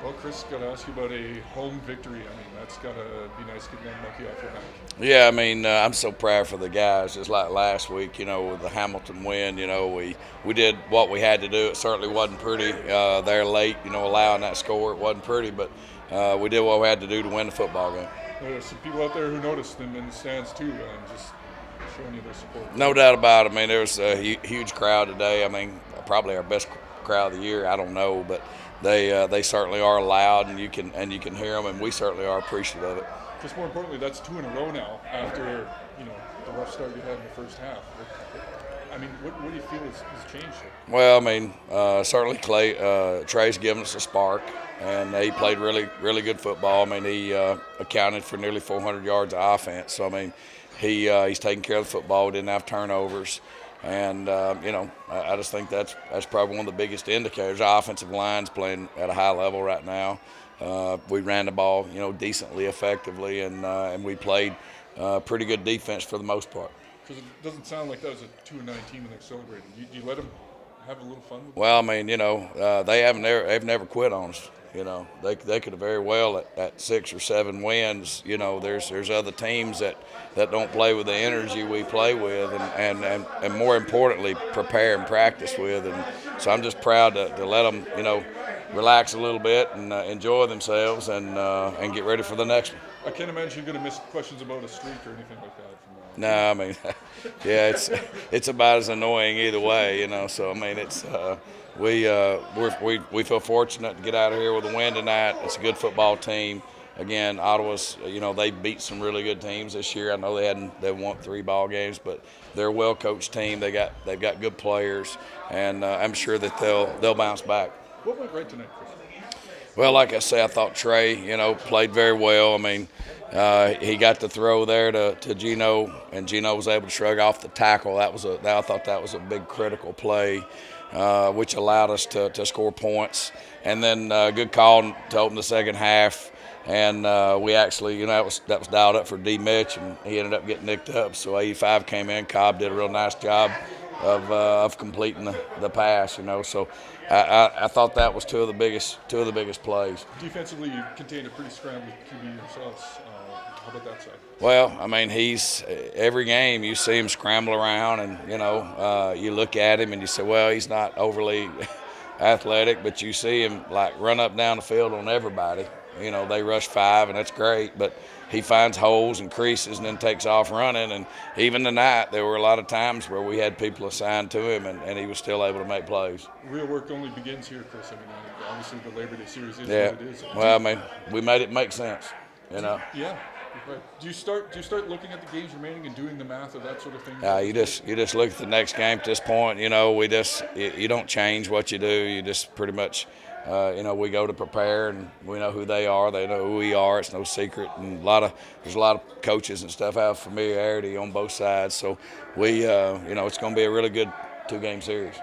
Well, Chris, got to ask you about a home victory. I mean, that's got to be nice getting that monkey off your back. Yeah, I mean, I'm so proud for the guys. Just like last week, with the Hamilton win, we did what we had to do. It certainly wasn't pretty there late, allowing that score. It wasn't pretty, but we did what we had to do to win the football game. There's some people out there who noticed them in the stands too, and just showing you their support. No doubt about it. I mean, there was a huge crowd today. I mean, probably our best crowd of the year. I don't know, but they certainly are loud, and you can hear them, and we certainly are appreciative of it. Just more importantly, that's two in a row now after the rough start you had in the first half. I mean, what do you feel has changed here? Well, I mean, certainly Trey's given us a spark, and he played really, really good football. I mean, he accounted for nearly 400 yards of offense. So, I mean, he's taking care of the football. Didn't have turnovers, and I just think that's probably one of the biggest indicators. Our offensive line's playing at a high level right now. We ran the ball, decently effectively, and we played pretty good defense for the most part. Because it doesn't sound like that was a 2-9 team when they're celebrating. Do you let them have a little fun with it? Well, I mean, they've never quit on us. They could have very well at 6 or 7 wins. There's other teams that don't play with the energy we play with, and more importantly, prepare and practice with. And so I'm just proud to let them, relax a little bit and enjoy themselves and get ready for the next one. I can't imagine you're going to miss questions about a streak or anything like that. No, I mean, yeah, it's about as annoying either way, So I mean, it's we feel fortunate to get out of here with a win tonight. It's a good football team. Again, Ottawa's, they beat some really good teams this year. I know they won 3 ball games, but they're a well-coached team. They've got good players, and I'm sure that they'll bounce back. What went right tonight, Chris? Well, like I say, I thought Trey, played very well. I mean, he got the throw there to Gino, and Gino was able to shrug off the tackle. I thought that was a big critical play, which allowed us to score points. And then good call to open the second half. And we actually, that was dialed up for D. Mitch, and he ended up getting nicked up. So 85 came in. Cobb did a real nice job of completing the pass. So I thought that was two of the biggest plays. Defensively, you contained a pretty scrambled QB yourselves. How about that side? Well, I mean, every game you see him scramble around, and you look at him and you say, well, he's not overly athletic, but you see him like run up down the field on everybody. They rush 5, and that's great, but he finds holes and creases and then takes off running. And even tonight, there were a lot of times where we had people assigned to him, and he was still able to make plays. Real work only begins here, Chris. I mean, obviously the Labor Day series is what it is. Well, I mean, we made it make sense, Yeah. Right. Do you start looking at the games remaining and doing the math or that sort of thing? You just look at the next game at this point. You don't change what you do. You just pretty much, we go to prepare, and we know who they are. They know who we are. It's no secret. And there's a lot of coaches and stuff have familiarity on both sides. So it's going to be a really good 2-game series.